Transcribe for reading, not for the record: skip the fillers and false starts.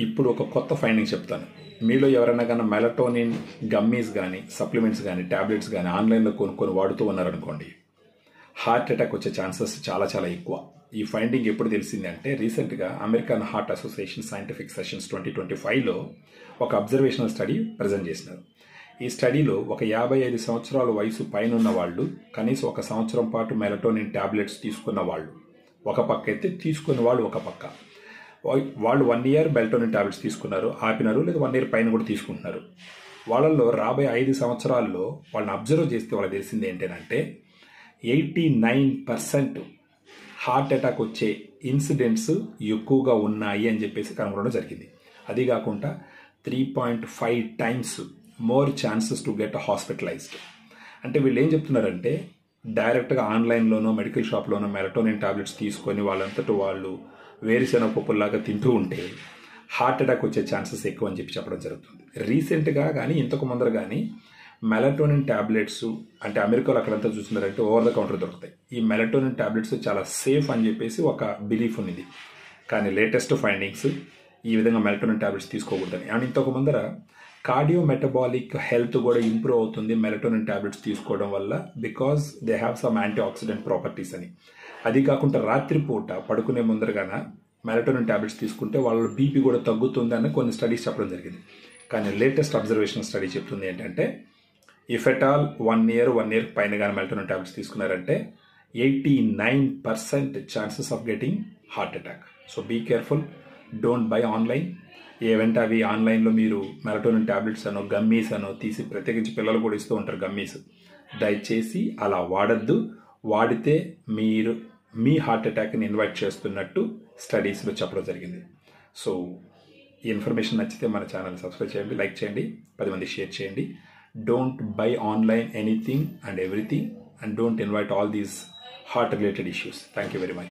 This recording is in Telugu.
ఇప్పుడు ఒక కొత్త ఫైండింగ్ చెప్తాను. మీలో ఎవరైనా కానీ మెలటోనిన్ గమ్మీస్ కానీ సప్లిమెంట్స్ కానీ ట్యాబ్లెట్స్ కానీ ఆన్లైన్లో కొనుక్కొని వాడుతూ ఉన్నారనుకోండి, హార్ట్ అటాక్ వచ్చే ఛాన్సెస్ చాలా చాలా ఎక్కువ. ఈ ఫైండింగ్ ఎప్పుడు తెలిసింది అంటే, రీసెంట్గా American heart association scientific sessions 2025లో ఒక అబ్జర్వేషనల్ స్టడీ ప్రజెంట్ చేసినారు. ఈ స్టడీలో ఒక 55 సంవత్సరాల వయసు పైన ఉన్న వాళ్ళు, కనీసం 1 సంవత్సరం పాటు మెలటోనిన్ ట్యాబ్లెట్స్ తీసుకున్న వాళ్ళు ఒక పక్క అయితే, తీసుకున్న వాళ్ళు ఒక పక్క, వాళ్ళు 1 year మెలటోనిన్ ట్యాబ్లెట్స్ తీసుకున్నారు, ఆపినారు, లేదా 1 year పైన కూడా తీసుకుంటున్నారు. వాళ్ళల్లో రాబోయే 5 సంవత్సరాల్లో వాళ్ళని అబ్జర్వ్ చేస్తే వాళ్ళకి తెలిసింది ఏంటంటే 89% హార్ట్ అటాక్ వచ్చే ఇన్సిడెంట్స్ ఎక్కువగా ఉన్నాయి అని చెప్పేసి కనుగొనడం జరిగింది. అది కాకుండా 3.5 times more chances to get hospitalised. అంటే వీళ్ళు ఏం చెప్తున్నారంటే, డైరెక్ట్గా ఆన్లైన్లోనో మెడికల్ షాప్లోనో మెలటోనిన్ టాబ్లెట్స్ తీసుకొని వాళ్ళంతటా వాళ్ళు వేరుశెనగ పప్పుల్లాగా తింటూ ఉంటే హార్ట్ అటాక్ వచ్చే ఛాన్సెస్ ఎక్కువ అని చెప్పడం జరుగుతుంది. రీసెంట్గా కానీ ఇంతకు ముందర కానీ మెలటోనిన్ ట్యాబ్లెట్స్ అంటే అమెరికాలో అక్కడంతా చూస్తున్నారంటే ఓవర్ ద కౌంటర్ దొరుకుతాయి. ఈ మెలటోనిన్ ట్యాబ్లెట్స్ చాలా సేఫ్ అని చెప్పేసి ఒక బిలీఫ్ ఉంది. కానీ లేటెస్ట్ ఫైండింగ్స్ ఈ విధంగా మెలటోనిన్ ట్యాబ్లెట్స్ తీసుకోకూడదని. అండ్ ఇంతకు ముందర కార్డియో మెటబాలిక్ హెల్త్ కూడా ఇంప్రూవ్ అవుతుంది మెలటోనిన్ ట్యాబ్లెట్స్ తీసుకోవడం వల్ల, because they have some anti oxidant properties అని. అది కాకుండా రాత్రిపూట పడుకునే ముందరగాన మెలటోనిన్ ట్యాబ్లెట్స్ తీసుకుంటే వాళ్ళ బీపీ కూడా తగ్గుతుంది అని కొన్ని స్టడీస్ చెప్పడం జరిగింది. కానీ లేటెస్ట్ అబ్జర్వేషన్ స్టడీ చెప్తుంది ఏంటంటే, ఇఫ్ ఎట్ ఆల్ 1 year పైన కానీ మెలటోనిన్ ట్యాబ్లెట్స్ తీసుకున్నారంటే 89% chances of getting heart attack. So be careful, don't buy online. ఏవంటే అవి ఆన్లైన్లో మీరు మెలటోనిన్ ట్యాబ్లెట్స్ అనో గమ్మీస్ అనో తీసి, ప్రత్యేకించి పిల్లలు కూడా ఇస్తూ ఉంటారు గమ్మీస్, దయచేసి అలా వాడద్దు. వాడితే మీరు మీ హార్ట్ అటాక్ని ఇన్వైట్ చేస్తున్నట్టు స్టడీస్లో చెప్పడం జరిగింది. సో ఈ ఇన్ఫర్మేషన్ నచ్చితే మన ఛానల్ సబ్స్క్రైబ్ చేయండి, లైక్ చేయండి, 10 మంది షేర్ చేయండి. Don't buy online anything and everything, and don't invite all these heart related issues. Thank you very much.